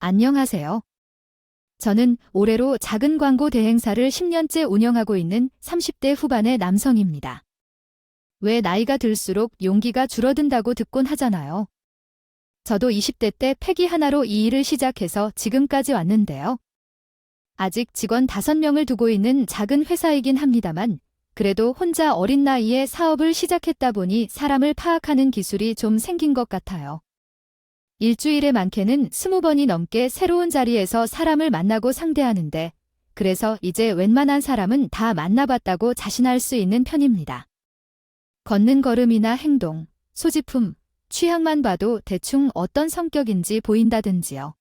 안녕하세요. 저는 올해로 작은 광고 대행사를 10년째 운영하고 있는 30대 후반의 남성입니다. 왜 나이가 들수록 용기가 줄어든다고 듣곤 하잖아요. 저도 20대 때 패기 하나로 이 일을 시작해서 지금까지 왔는데요. 아직 직원 5명을 두고 있는 작은 회사이긴 합니다만, 그래도 혼자 어린 나이에 사업을 시작했다 보니 사람을 파악하는 기술이 좀 생긴 것 같아요. 일주일에 많게는 20번이 넘게 새로운 자리에서 사람을 만나고 상대하는데, 그래서 이제 웬만한 사람은 다 만나봤다고 자신할 수 있는 편입니다. 걷는 걸음이나 행동, 소지품, 취향만 봐도 대충 어떤 성격인지 보인다든지요.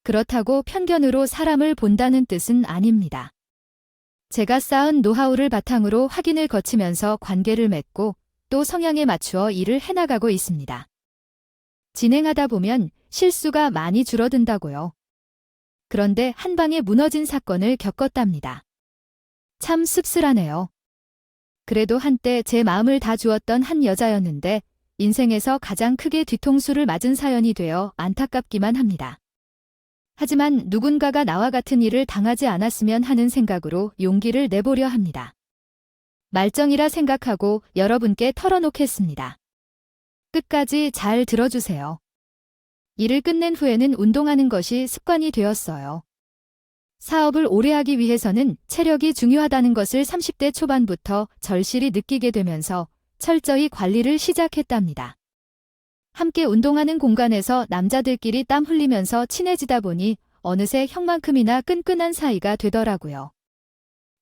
그렇다고 편견으로 사람을 본다는 뜻은 아닙니다. 제가 쌓은 노하우를 바탕으로 확인을 거치면서 관계를 맺고 또 성향에 맞추어 일을 해나가고 있습니다. 진행하다 보면 실수가 많이 줄어든다고요. 그런데 한 방에 무너진 사건을 겪었답니다. 참 씁쓸하네요. 그래도 한때 제 마음을 다 주었던 한 여자였는데 인생에서 가장 크게 뒤통수를 맞은 사연이 되어 안타깝기만 합니다. 하지만 누군가가 나와 같은 일을 당하지 않았으면 하는 생각으로 용기를 내보려 합니다. 말정이라 생각하고 여러분께 털어놓겠습니다. 끝까지 잘 들어주세요. 일을 끝낸 후에는 운동하는 것이 습관이 되었어요. 사업을 오래 하기 위해서는 체력이 중요하다는 것을 30대 초반부터 절실히 느끼게 되면서 철저히 관리를 시작했답니다. 함께 운동하는 공간에서 남자들끼리 땀 흘리면서 친해지다 보니 어느새 형만큼이나 끈끈한 사이가 되더라고요.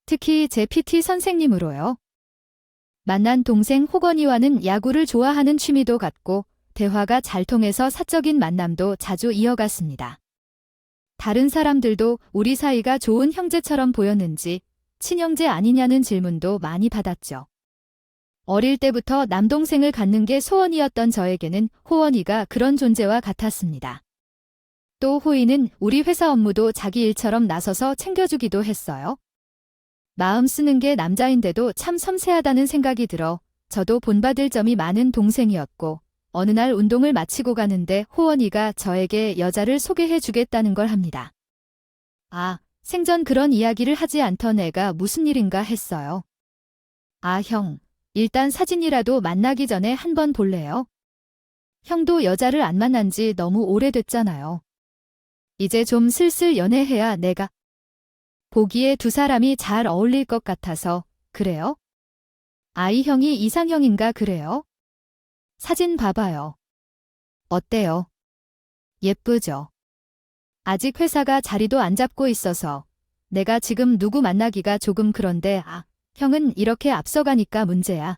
특히 제 PT 선생님으로요. 만난 동생 호건이와는 야구를 좋아하는 취미도 같고 대화가 잘 통해서 사적인 만남도 자주 이어갔습니다. 다른 사람들도 우리 사이가 좋은 형제처럼 보였는지 친형제 아니냐는 질문도 많이 받았죠. 어릴 때부터 남동생을 갖는 게 소원이었던 저에게는 호원이가 그런 존재와 같았습니다. 또 호이는 우리 회사 업무도 자기 일처럼 나서서 챙겨주기도 했어요. 마음 쓰는 게 남자인데도 참 섬세하다는 생각이 들어 저도 본받을 점이 많은 동생이었고 어느 날 운동을 마치고 가는데 호원이가 저에게 여자를 소개해 주겠다는 걸 합니다. 아, 생전 그런 이야기를 하지 않던 애가 무슨 일인가 했어요. 아, 형. 일단 사진이라도 만나기 전에 한번 볼래요? 형도 여자를 안 만난 지 너무 오래됐잖아요. 이제 좀 슬슬 연애해야 내가 보기에 두 사람이 잘 어울릴 것 같아서 그래요? 아이 형이 이상형인가 그래요? 사진 봐봐요. 어때요? 예쁘죠? 아직 회사가 자리도 안 잡고 있어서 내가 지금 누구 만나기가 조금 그런데 형은 이렇게 앞서가니까 문제야.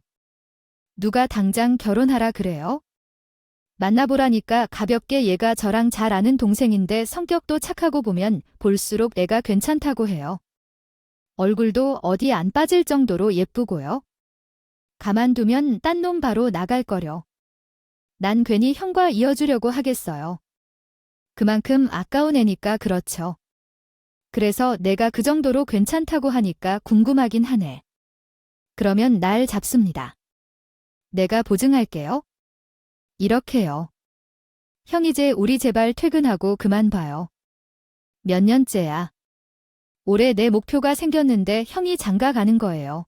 누가 당장 결혼하라 그래요? 만나보라니까 가볍게 얘가 저랑 잘 아는 동생인데 성격도 착하고 보면 볼수록 애가 괜찮다고 해요. 얼굴도 어디 안 빠질 정도로 예쁘고요. 가만두면 딴 놈 바로 나갈 거려. 난 괜히 형과 이어주려고 하겠어요. 그만큼 아까운 애니까 그렇죠. 그래서 내가 그 정도로 괜찮다고 하니까 궁금하긴 하네. 그러면 날 잡습니다. 내가 보증할게요. 이렇게요. 형 이제 우리 제발 퇴근하고 그만 봐요. 몇 년째야. 올해 내 목표가 생겼는데 형이 장가 가는 거예요.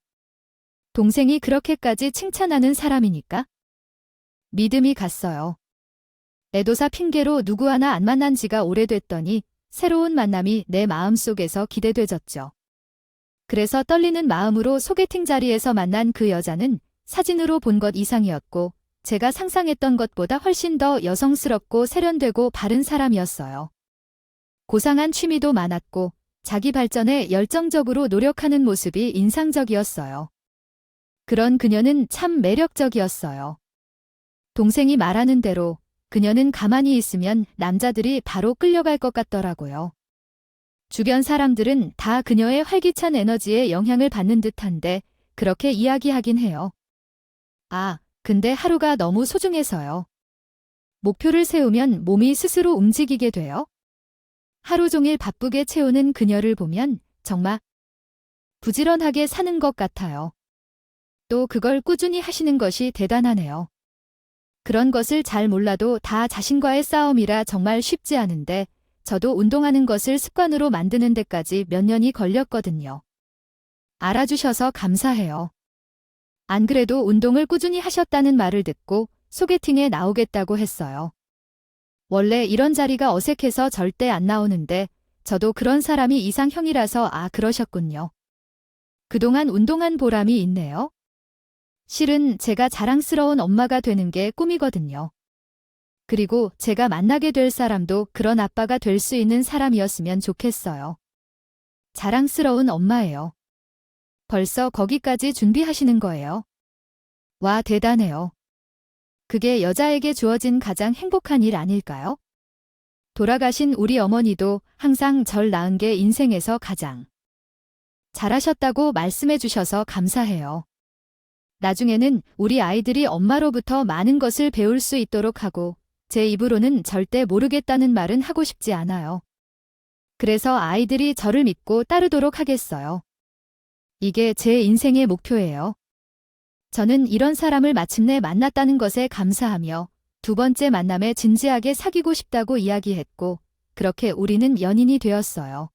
동생이 그렇게까지 칭찬하는 사람이니까? 믿음이 갔어요. 애도사 핑계로 누구 하나 안 만난 지가 오래됐더니 새로운 만남이 내 마음속에서 기대돼졌죠. 그래서 떨리는 마음으로 소개팅 자리에서 만난 그 여자는 사진으로 본 것 이상이었고 제가 상상했던 것보다 훨씬 더 여성스럽고 세련되고 바른 사람이었어요. 고상한 취미도 많았고 자기 발전에 열정적으로 노력하는 모습이 인상적이었어요. 그런 그녀는 참 매력적이었어요. 동생이 말하는 대로 그녀는 가만히 있으면 남자들이 바로 끌려갈 것 같더라고요. 주변 사람들은 다 그녀의 활기찬 에너지에 영향을 받는 듯한데 그렇게 이야기하긴 해요. 아, 근데 하루가 너무 소중해서요. 목표를 세우면 몸이 스스로 움직이게 돼요. 하루 종일 바쁘게 채우는 그녀를 보면 정말 부지런하게 사는 것 같아요. 또 그걸 꾸준히 하시는 것이 대단하네요. 그런 것을 잘 몰라도 다 자신과의 싸움이라 정말 쉽지 않은데 저도 운동하는 것을 습관으로 만드는 데까지 몇 년이 걸렸거든요. 알아주셔서 감사해요. 안 그래도 운동을 꾸준히 하셨다는 말을 듣고 소개팅에 나오겠다고 했어요. 원래 이런 자리가 어색해서 절대 안 나오는데 저도 그런 사람이 이상형이라서 그러셨군요. 그동안 운동한 보람이 있네요. 실은 제가 자랑스러운 엄마가 되는 게 꿈이거든요. 그리고 제가 만나게 될 사람도 그런 아빠가 될 수 있는 사람이었으면 좋겠어요. 자랑스러운 엄마예요. 벌써 거기까지 준비하시는 거예요? 와, 대단해요. 그게 여자에게 주어진 가장 행복한 일 아닐까요? 돌아가신 우리 어머니도 항상 절 낳은 게 인생에서 가장 잘하셨다고 말씀해 주셔서 감사해요. 나중에는 우리 아이들이 엄마로부터 많은 것을 배울 수 있도록 하고 제 입으로는 절대 모르겠다는 말은 하고 싶지 않아요. 그래서 아이들이 저를 믿고 따르도록 하겠어요. 이게 제 인생의 목표예요. 저는 이런 사람을 마침내 만났다는 것에 감사하며 두 번째 만남에 진지하게 사귀고 싶다고 이야기했고 그렇게 우리는 연인이 되었어요.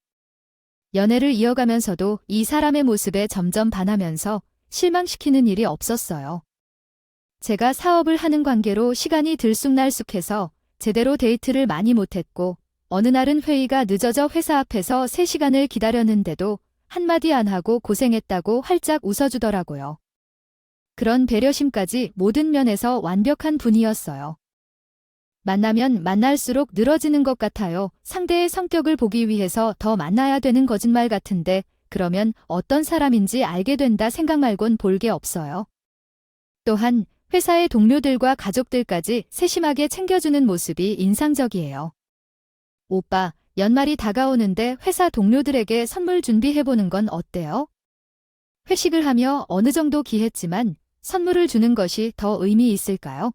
연애를 이어가면서도 이 사람의 모습에 점점 반하면서 실망시키는 일이 없었어요. 제가 사업을 하는 관계로 시간이 들쑥날쑥해서 제대로 데이트를 많이 못했고 어느 날은 회의가 늦어져 회사 앞에서 3시간을 기다렸는데도 한마디 안 하고 고생했다고 활짝 웃어주더라고요. 그런 배려심까지 모든 면에서 완벽한 분이었어요. 만나면 만날수록 늘어지는 것 같아요. 상대의 성격을 보기 위해서 더 만나야 되는 거짓말 같은데 그러면 어떤 사람인지 알게 된다 생각 말곤 볼 게 없어요. 또한 회사의 동료들과 가족들까지 세심하게 챙겨주는 모습이 인상적이에요. 오빠, 연말이 다가오는데 회사 동료들에게 선물 준비해보는 건 어때요? 회식을 하며 어느 정도 기했지만 선물을 주는 것이 더 의미 있을까요?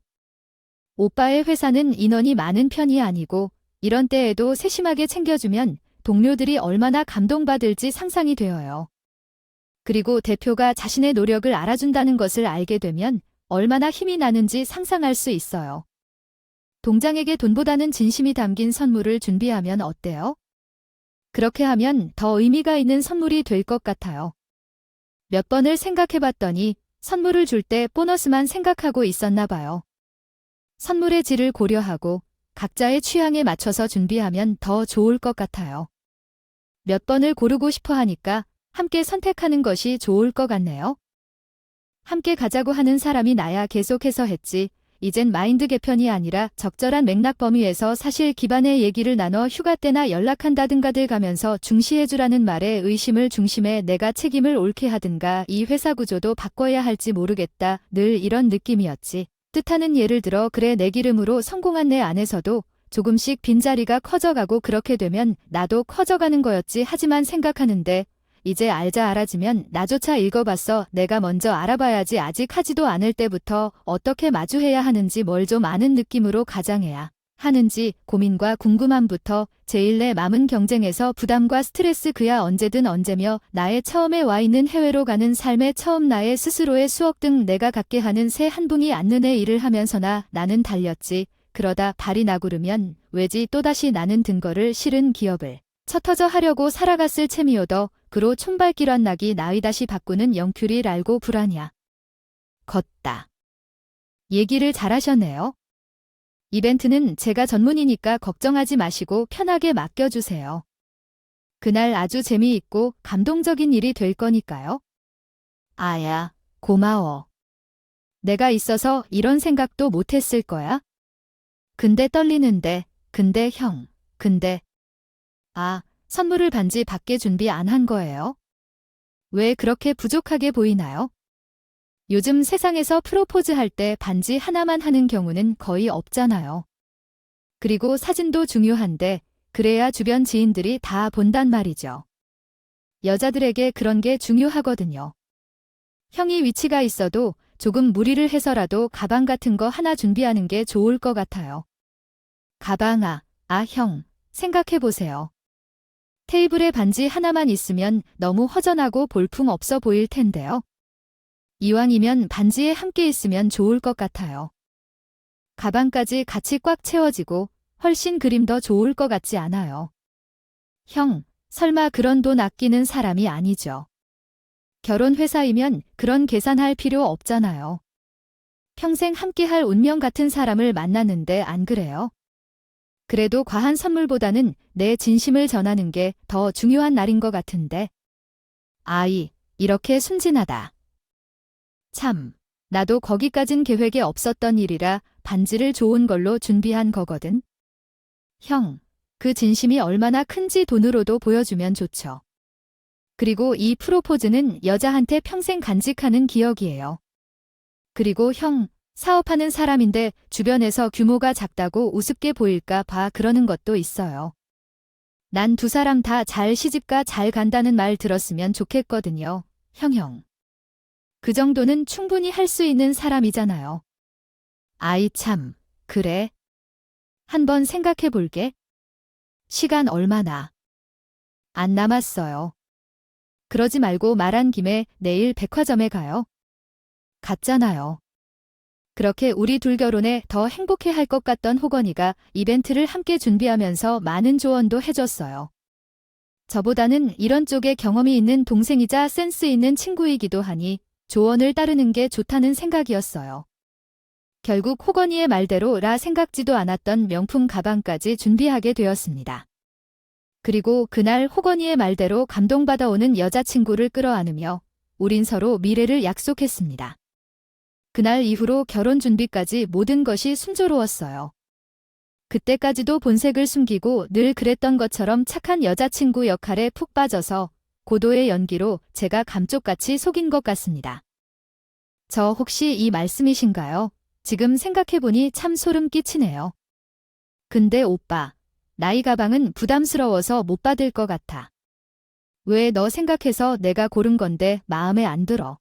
오빠의 회사는 인원이 많은 편이 아니고 이런 때에도 세심하게 챙겨주면 동료들이 얼마나 감동받을지 상상이 되어요. 그리고 대표가 자신의 노력을 알아준다는 것을 알게 되면 얼마나 힘이 나는지 상상할 수 있어요. 동장에게 돈보다는 진심이 담긴 선물을 준비하면 어때요? 그렇게 하면 더 의미가 있는 선물이 될 것 같아요. 몇 번을 생각해봤더니 선물을 줄 때 보너스만 생각하고 있었나 봐요. 선물의 질을 고려하고 각자의 취향에 맞춰서 준비하면 더 좋을 것 같아요. 몇 번을 고르고 싶어 하니까 함께 선택하는 것이 좋을 것 같네요. 함께 가자고 하는 사람이 나야 계속해서 했지. 이젠 마인드 개편이 아니라 적절한 맥락 범위에서 사실 기반의 얘기를 나눠 휴가 때나 연락한다든가들 가면서 중시해주라는 말에 의심을 중심에 내가 책임을 옳게 하든가 이 회사 구조도 바꿔야 할지 모르겠다. 늘 이런 느낌이었지. 뜻하는 예를 들어 그래 내 기름으로 성공한 내 안에서도 조금씩 빈자리가 커져가고 그렇게 되면 나도 커져가는 거였지 하지만 생각하는데 이제 알자 알아지면 나조차 읽어봤어. 내가 먼저 알아봐야지. 아직 하지도 않을 때부터 어떻게 마주해야 하는지 뭘 좀 아는 느낌으로 가장해야 하는지 고민과 궁금함부터 제일 내 맘은 경쟁에서 부담과 스트레스 그야 언제든 언제며 나의 처음에 와 있는 해외로 가는 삶의 처음 나의 스스로의 수억 등 내가 갖게 하는 새 한 분이 앉는 애 일을 하면서나 나는 달렸지. 그러다 발이 나구르면 왜지 또다시 나는 든 거를 실은 기업을 쳐터져 하려고 살아갔을 채미오더 그로 촌발길한 낙이 나의 다시 바꾸는 영큐리를 알고 불하냐. 걷다. 얘기를 잘하셨네요. 이벤트는 제가 전문이니까 걱정하지 마시고 편하게 맡겨주세요. 그날 아주 재미있고 감동적인 일이 될 거니까요. 아야, 고마워. 내가 있어서 이런 생각도 못했을 거야. 근데 떨리는데, 근데 형, 근데. 선물을 반지 받게 준비 안 한 거예요? 왜 그렇게 부족하게 보이나요? 요즘 세상에서 프로포즈 할 때 반지 하나만 하는 경우는 거의 없잖아요. 그리고 사진도 중요한데 그래야 주변 지인들이 다 본단 말이죠. 여자들에게 그런 게 중요하거든요. 형이 위치가 있어도 조금 무리를 해서라도 가방 같은 거 하나 준비하는 게 좋을 것 같아요. 가방 형, 생각해보세요. 테이블에 반지 하나만 있으면 너무 허전하고 볼품 없어 보일 텐데요. 이왕이면 반지에 함께 있으면 좋을 것 같아요. 가방까지 같이 꽉 채워지고 훨씬 그림 더 좋을 것 같지 않아요? 형, 설마 그런 돈 아끼는 사람이 아니죠. 결혼 회사이면 그런 계산할 필요 없잖아요. 평생 함께할 운명 같은 사람을 만났는데 안 그래요? 그래도 과한 선물보다는 내 진심을 전하는 게 더 중요한 날인 것 같은데. 아이, 이렇게 순진하다. 참, 나도 거기까진 계획에 없었던 일이라 반지를 좋은 걸로 준비한 거거든. 형, 그 진심이 얼마나 큰지 돈으로도 보여주면 좋죠. 그리고 이 프로포즈는 여자한테 평생 간직하는 기억이에요. 그리고 형, 사업하는 사람인데 주변에서 규모가 작다고 우습게 보일까 봐 그러는 것도 있어요. 난 두 사람 다 잘 시집가 잘 간다는 말 들었으면 좋겠거든요. 형. 그 정도는 충분히 할 수 있는 사람이잖아요. 아이 참, 그래. 한번 생각해 볼게. 시간 얼마나 안 남았어요. 그러지 말고 말한 김에 내일 백화점에 가요. 갔잖아요. 그렇게 우리 둘 결혼에 더 행복해 할 것 같던 호건이가 이벤트를 함께 준비하면서 많은 조언도 해줬어요. 저보다는 이런 쪽에 경험이 있는 동생이자 센스 있는 친구이기도 하니 조언을 따르는 게 좋다는 생각이었어요. 결국 호건이의 말대로 라 생각지도 않았던 명품 가방까지 준비하게 되었습니다. 그리고 그날 호건이의 말대로 감동받아오는 여자친구를 끌어안으며 우린 서로 미래를 약속했습니다. 그날 이후로 결혼 준비까지 모든 것이 순조로웠어요. 그때까지도 본색을 숨기고 늘 그랬던 것처럼 착한 여자친구 역할에 푹 빠져서 고도의 연기로 제가 감쪽같이 속인 것 같습니다. 저 혹시 이 말씀이신가요? 지금 생각해보니 참 소름 끼치네요. 근데 오빠, 나이 가방은 부담스러워서 못 받을 것 같아. 왜 너 생각해서 내가 고른 건데 마음에 안 들어?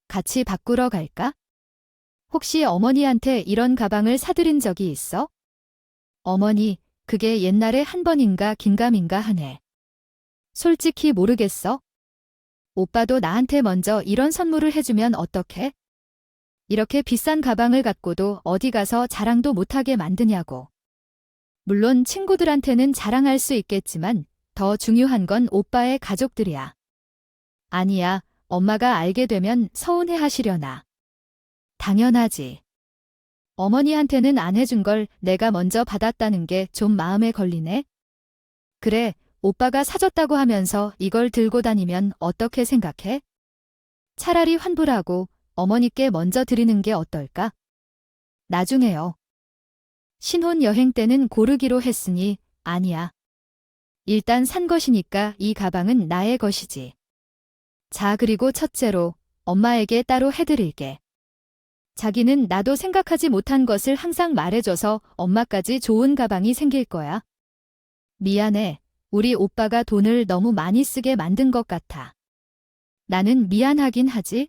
같이 바꾸러 갈까? 혹시 어머니한테 이런 가방을 사드린 적이 있어? 어머니, 그게 옛날에 한 번인가 긴가민가 하네. 솔직히 모르겠어? 오빠도 나한테 먼저 이런 선물을 해주면 어떡해? 이렇게 비싼 가방을 갖고도 어디 가서 자랑도 못하게 만드냐고. 물론 친구들한테는 자랑할 수 있겠지만 더 중요한 건 오빠의 가족들이야. 아니야, 엄마가 알게 되면 서운해 하시려나. 당연하지. 어머니한테는 안 해준 걸 내가 먼저 받았다는 게 좀 마음에 걸리네. 그래, 오빠가 사줬다고 하면서 이걸 들고 다니면 어떻게 생각해? 차라리 환불하고 어머니께 먼저 드리는 게 어떨까? 나중에요. 신혼여행 때는 고르기로 했으니 아니야. 일단 산 것이니까 이 가방은 나의 것이지. 자, 그리고 첫째로 엄마에게 따로 해드릴게. 자기는 나도 생각하지 못한 것을 항상 말해줘서 엄마까지 좋은 가방이 생길 거야. 미안해. 우리 오빠가 돈을 너무 많이 쓰게 만든 것 같아. 나는 미안하긴 하지.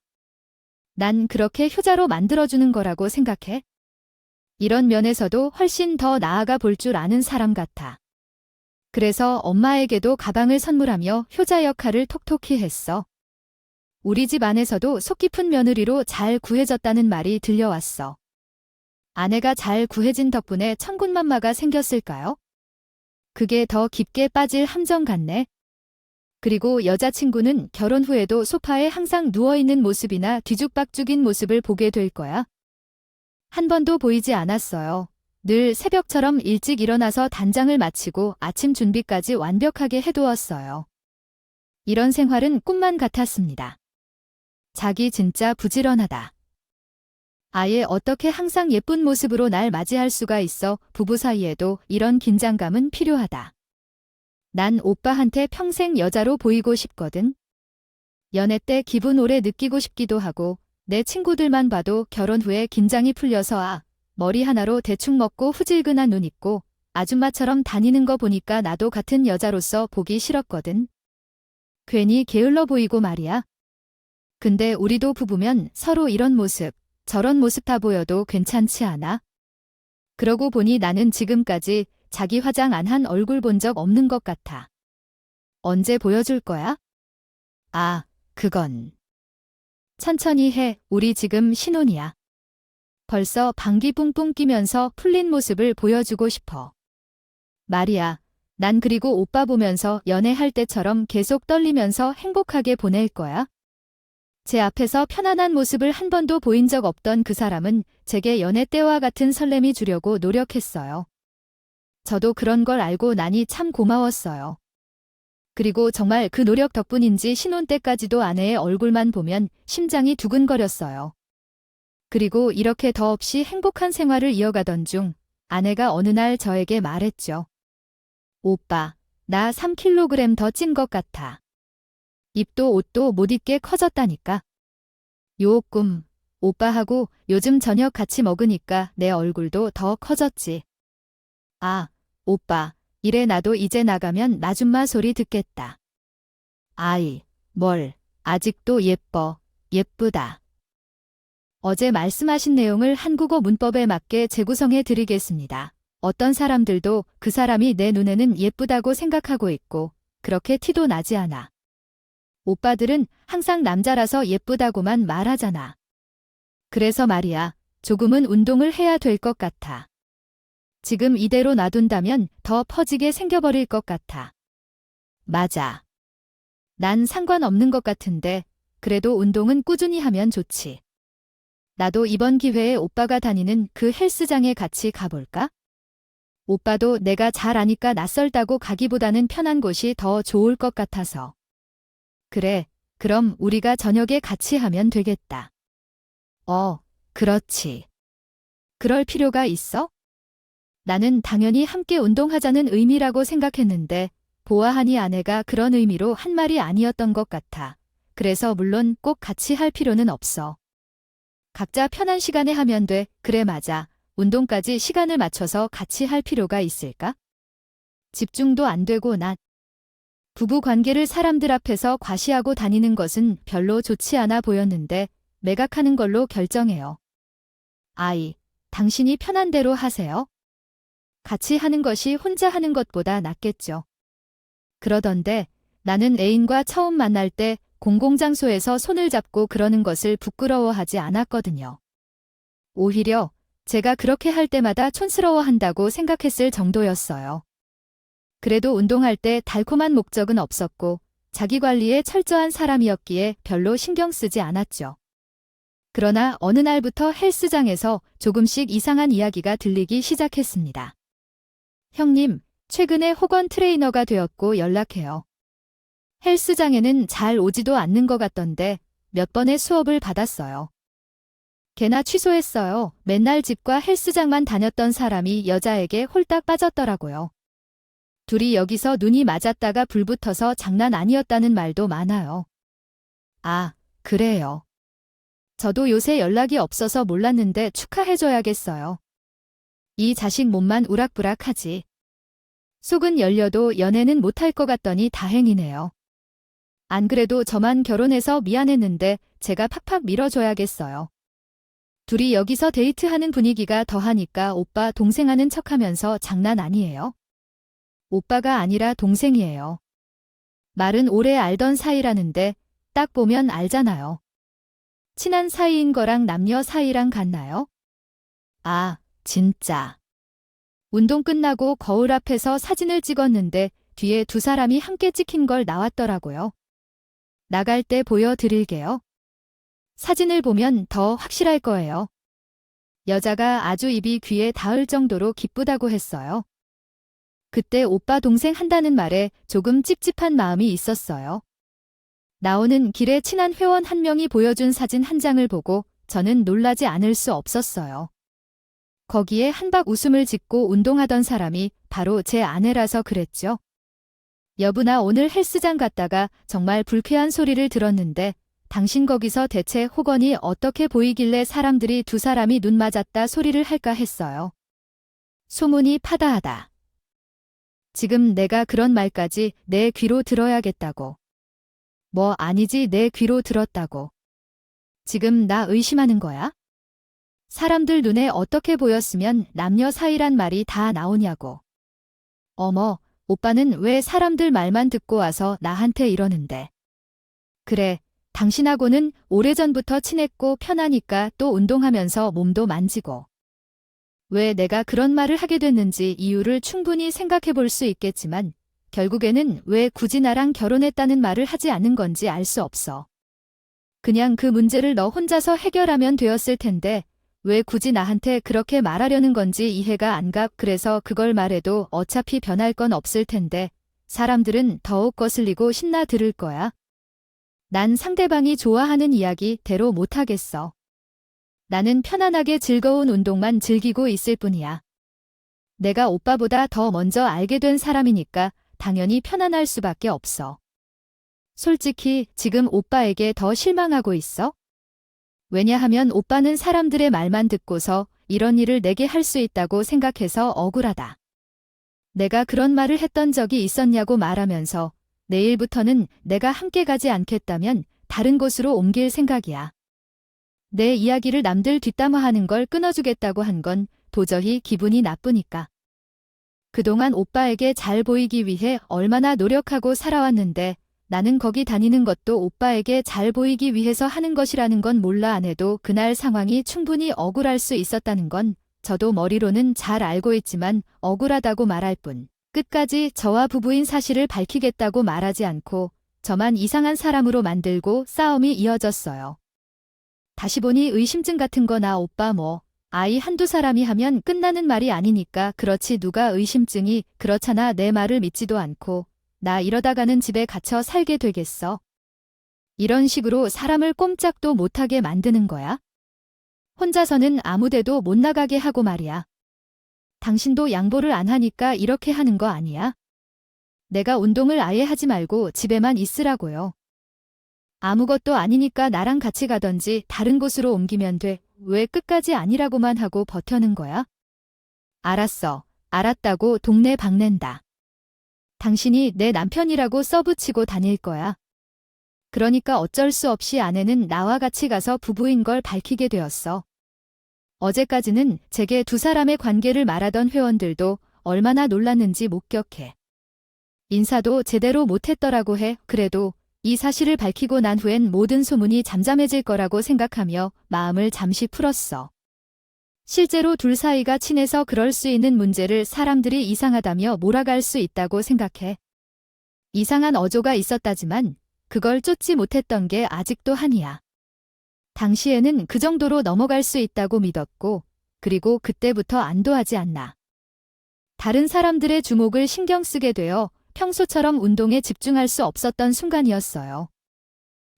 난 그렇게 효자로 만들어주는 거라고 생각해. 이런 면에서도 훨씬 더 나아가 볼 줄 아는 사람 같아. 그래서 엄마에게도 가방을 선물하며 효자 역할을 톡톡히 했어. 우리 집 안에서도 속 깊은 며느리로 잘 구해졌다는 말이 들려왔어. 아내가 잘 구해진 덕분에 천군만마가 생겼을까요? 그게 더 깊게 빠질 함정 같네. 그리고 여자친구는 결혼 후에도 소파에 항상 누워있는 모습이나 뒤죽박죽인 모습을 보게 될 거야. 한 번도 보이지 않았어요. 늘 새벽처럼 일찍 일어나서 단장을 마치고 아침 준비까지 완벽하게 해두었어요. 이런 생활은 꿈만 같았습니다. 자기 진짜 부지런하다. 아예 어떻게 항상 예쁜 모습으로 날 맞이할 수가 있어. 부부 사이에도 이런 긴장감은 필요하다. 난 오빠한테 평생 여자로 보이고 싶거든. 연애 때 기분 오래 느끼고 싶기도 하고 내 친구들만 봐도 결혼 후에 긴장이 풀려서 머리 하나로 대충 먹고 후질근한 눈 있고 아줌마처럼 다니는 거 보니까 나도 같은 여자로서 보기 싫었거든. 괜히 게을러 보이고 말이야. 근데 우리도 부부면 서로 이런 모습, 저런 모습 다 보여도 괜찮지 않아? 그러고 보니 나는 지금까지 자기 화장 안 한 얼굴 본 적 없는 것 같아. 언제 보여줄 거야? 아, 그건. 천천히 해. 우리 지금 신혼이야. 벌써 방귀 뿡뿡 끼면서 풀린 모습을 보여주고 싶어. 마리아, 난 그리고 오빠 보면서 연애할 때처럼 계속 떨리면서 행복하게 보낼 거야. 제 앞에서 편안한 모습을 한 번도 보인 적 없던 그 사람은 제게 연애 때와 같은 설렘이 주려고 노력했어요. 저도 그런 걸 알고 나니 참 고마웠어요. 그리고 정말 그 노력 덕분인지 신혼 때까지도 아내의 얼굴만 보면 심장이 두근거렸어요. 그리고 이렇게 더없이 행복한 생활을 이어가던 중 아내가 어느 날 저에게 말했죠. 오빠, 나 3kg 더 찐 것 같아. 입도 옷도 못 입게 커졌다니까. 요꿈, 오빠하고 요즘 저녁 같이 먹으니까 내 얼굴도 더 커졌지. 아, 오빠, 이래 나도 이제 나가면 나줌마 소리 듣겠다. 아이, 뭘, 아직도 예뻐, 예쁘다. 어제 말씀하신 내용을 한국어 문법에 맞게 재구성해 드리겠습니다. 어떤 사람들도 그 사람이 내 눈에는 예쁘다고 생각하고 있고 그렇게 티도 나지 않아. 오빠들은 항상 남자라서 예쁘다고만 말하잖아. 그래서 말이야, 조금은 운동을 해야 될 것 같아. 지금 이대로 놔둔다면 더 퍼지게 생겨버릴 것 같아. 맞아. 난 상관없는 것 같은데 그래도 운동은 꾸준히 하면 좋지. 나도 이번 기회에 오빠가 다니는 그 헬스장에 같이 가볼까? 오빠도 내가 잘 아니까 낯설다고 가기보다는 편한 곳이 더 좋을 것 같아서. 그래, 그럼 우리가 저녁에 같이 하면 되겠다. 그렇지. 그럴 필요가 있어? 나는 당연히 함께 운동하자는 의미라고 생각했는데 보아하니 아내가 그런 의미로 한 말이 아니었던 것 같아. 그래서 물론 꼭 같이 할 필요는 없어. 각자 편한 시간에 하면 돼. 그래 맞아. 운동까지 시간을 맞춰서 같이 할 필요가 있을까? 집중도 안 되고 부부 관계를 사람들 앞에서 과시하고 다니는 것은 별로 좋지 않아 보였는데 매각하는 걸로 결정해요. 아이, 당신이 편한 대로 하세요. 같이 하는 것이 혼자 하는 것보다 낫겠죠. 그러던데 나는 애인과 처음 만날 때 공공장소에서 손을 잡고 그러는 것을 부끄러워하지 않았거든요. 오히려 제가 그렇게 할 때마다 촌스러워한다고 생각했을 정도였어요. 그래도 운동할 때 달콤한 목적은 없었고 자기 관리에 철저한 사람이었기에 별로 신경 쓰지 않았죠. 그러나 어느 날부터 헬스장에서 조금씩 이상한 이야기가 들리기 시작했습니다. 형님, 최근에 호건 트레이너가 되었고 연락해요. 헬스장에는 잘 오지도 않는 것 같던데 몇 번의 수업을 받았어요. 걔나 취소했어요. 맨날 집과 헬스장만 다녔던 사람이 여자에게 홀딱 빠졌더라고요. 둘이 여기서 눈이 맞았다가 불붙어서 장난 아니었다는 말도 많아요. 아, 그래요. 저도 요새 연락이 없어서 몰랐는데 축하해줘야겠어요. 이 자식 몸만 우락부락하지. 속은 열려도 연애는 못할 것 같더니 다행이네요. 안 그래도 저만 결혼해서 미안했는데 제가 팍팍 밀어줘야겠어요. 둘이 여기서 데이트하는 분위기가 더하니까 오빠 동생하는 척하면서 장난 아니에요. 오빠가 아니라 동생이에요. 말은 오래 알던 사이라는데 딱 보면 알잖아요. 친한 사이인 거랑 남녀 사이랑 같나요? 아, 진짜. 운동 끝나고 거울 앞에서 사진을 찍었는데 뒤에 두 사람이 함께 찍힌 걸 나왔더라고요. 나갈 때 보여드릴게요. 사진을 보면 더 확실할 거예요. 여자가 아주 입이 귀에 닿을 정도로 기쁘다고 했어요. 그때 오빠 동생 한다는 말에 조금 찝찝한 마음이 있었어요. 나오는 길에 친한 회원 한 명이 보여준 사진 한 장을 보고 저는 놀라지 않을 수 없었어요. 거기에 한박 웃음을 짓고 운동하던 사람이 바로 제 아내라서 그랬죠. 여보 나 오늘 헬스장 갔다가 정말 불쾌한 소리를 들었는데 당신 거기서 대체 호건이 어떻게 보이길래 사람들이 두 사람이 눈 맞았다 소리를 할까 했어요. 소문이 파다하다. 지금 내가 그런 말까지 내 귀로 들어야겠다고. 뭐 아니지 내 귀로 들었다고. 지금 나 의심하는 거야? 사람들 눈에 어떻게 보였으면 남녀 사이란 말이 다 나오냐고. 어머, 오빠는 왜 사람들 말만 듣고 와서 나한테 이러는데. 그래, 당신하고는 오래전부터 친했고 편하니까 또 운동하면서 몸도 만지고. 왜 내가 그런 말을 하게 됐는지 이유를 충분히 생각해 볼 수 있겠지만 결국에는 왜 굳이 나랑 결혼했다는 말을 하지 않은 건지 알 수 없어. 그냥 그 문제를 너 혼자서 해결하면 되었을 텐데 왜 굳이 나한테 그렇게 말하려는 건지 이해가 안 가. 그래서 그걸 말해도 어차피 변할 건 없을 텐데 사람들은 더욱 거슬리고 신나 들을 거야. 난 상대방이 좋아하는 이야기대로 못하겠어. 나는 편안하게 즐거운 운동만 즐기고 있을 뿐이야. 내가 오빠보다 더 먼저 알게 된 사람이니까 당연히 편안할 수밖에 없어. 솔직히 지금 오빠에게 더 실망하고 있어? 왜냐하면 오빠는 사람들의 말만 듣고서 이런 일을 내게 할 수 있다고 생각해서 억울하다. 내가 그런 말을 했던 적이 있었냐고 말하면서 내일부터는 내가 함께 가지 않겠다면 다른 곳으로 옮길 생각이야. 내 이야기를 남들 뒷담화하는 걸 끊어주겠다고 한 건 도저히 기분이 나쁘니까. 그동안 오빠에게 잘 보이기 위해 얼마나 노력하고 살아왔는데 나는 거기 다니는 것도 오빠에게 잘 보이기 위해서 하는 것이라는 건 몰라 안 해도 그날 상황이 충분히 억울할 수 있었다는 건 저도 머리로는 잘 알고 있지만 억울하다고 말할 뿐 끝까지 저와 부부인 사실을 밝히겠다고 말하지 않고 저만 이상한 사람으로 만들고 싸움이 이어졌어요. 다시 보니 의심증 같은 거나 오빠 뭐 아이 한두 사람이 하면 끝나는 말이 아니니까 그렇지 누가 의심증이 그렇잖아 내 말을 믿지도 않고 나 이러다가는 집에 갇혀 살게 되겠어. 이런 식으로 사람을 꼼짝도 못하게 만드는 거야? 혼자서는 아무데도 못 나가게 하고 말이야. 당신도 양보를 안 하니까 이렇게 하는 거 아니야? 내가 운동을 아예 하지 말고 집에만 있으라고요. 아무것도 아니니까 나랑 같이 가던지 다른 곳으로 옮기면 돼. 왜 끝까지 아니라고만 하고 버텨는 거야? 알았어. 알았다고 동네 박낸다. 당신이 내 남편이라고 써붙이고 다닐 거야. 그러니까 어쩔 수 없이 아내는 나와 같이 가서 부부인 걸 밝히게 되었어. 어제까지는 제게 두 사람의 관계를 말하던 회원들도 얼마나 놀랐는지 목격해. 인사도 제대로 못했더라고 해. 그래도 이 사실을 밝히고 난 후엔 모든 소문이 잠잠해질 거라고 생각하며 마음을 잠시 풀었어. 실제로 둘 사이가 친해서 그럴 수 있는 문제를 사람들이 이상하다며 몰아갈 수 있다고 생각해. 이상한 어조가 있었다지만 그걸 쫓지 못했던 게 아직도 한이야. 당시에는 그 정도로 넘어갈 수 있다고 믿었고 그리고 그때부터 안도하지 않나. 다른 사람들의 주목을 신경 쓰게 되어 평소처럼 운동에 집중할 수 없었던 순간이었어요.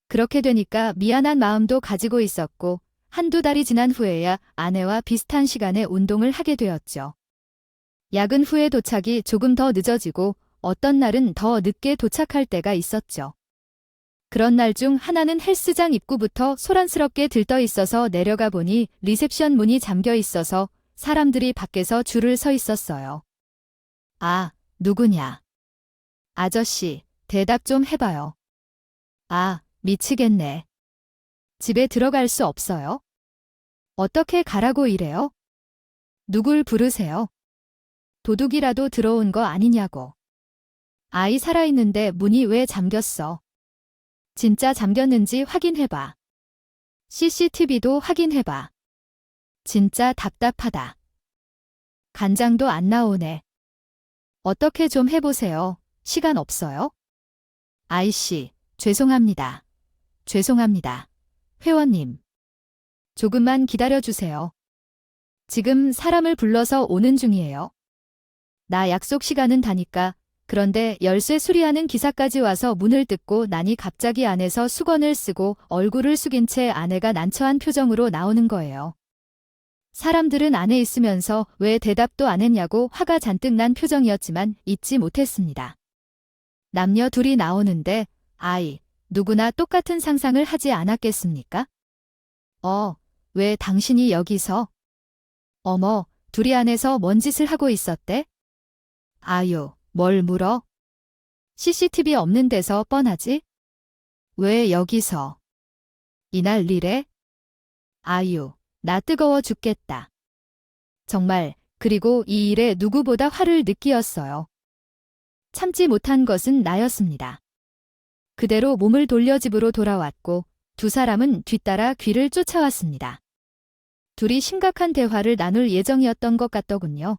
그렇게 되니까 미안한 마음도 가지고 있었고 한두 달이 지난 후에야 아내와 비슷한 시간에 운동을 하게 되었죠. 야근 후에 도착이 조금 더 늦어지고 어떤 날은 더 늦게 도착할 때가 있었죠. 그런 날 중 하나는 헬스장 입구부터 소란스럽게 들떠 있어서 내려가 보니 리셉션 문이 잠겨 있어서 사람들이 밖에서 줄을 서 있었어요. 아, 누구냐? 아저씨, 대답 좀 해봐요. 아, 미치겠네. 집에 들어갈 수 없어요? 어떻게 가라고 이래요? 누굴 부르세요? 도둑이라도 들어온 거 아니냐고. 아이 살아있는데 문이 왜 잠겼어? 진짜 잠겼는지 확인해봐. CCTV도 확인해봐. 진짜 답답하다. 간장도 안 나오네. 어떻게 좀 해보세요. 시간 없어요? 아이씨, 죄송합니다. 죄송합니다. 회원님. 조금만 기다려주세요. 지금 사람을 불러서 오는 중이에요. 나 약속 시간은 다니까. 그런데 열쇠 수리하는 기사까지 와서 문을 뜯고 나니 갑자기 안에서 수건을 쓰고 얼굴을 숙인 채 아내가 난처한 표정으로 나오는 거예요. 사람들은 안에 있으면서 왜 대답도 안 했냐고 화가 잔뜩 난 표정이었지만 잊지 못했습니다. 남녀 둘이 나오는데 아이, 누구나 똑같은 상상을 하지 않았겠습니까? 왜 당신이 여기서? 어머, 둘이 안에서 뭔 짓을 하고 있었대? 아유, 뭘 물어? CCTV 없는 데서 뻔하지? 왜 여기서? 이날 일에? 아유, 나 뜨거워 죽겠다. 정말, 그리고 이 일에 누구보다 화를 느끼었어요. 참지 못한 것은 나였습니다. 그대로 몸을 돌려 집으로 돌아왔고 두 사람은 뒤따라 귀를 쫓아왔습니다. 둘이 심각한 대화를 나눌 예정이었던 것 같더군요.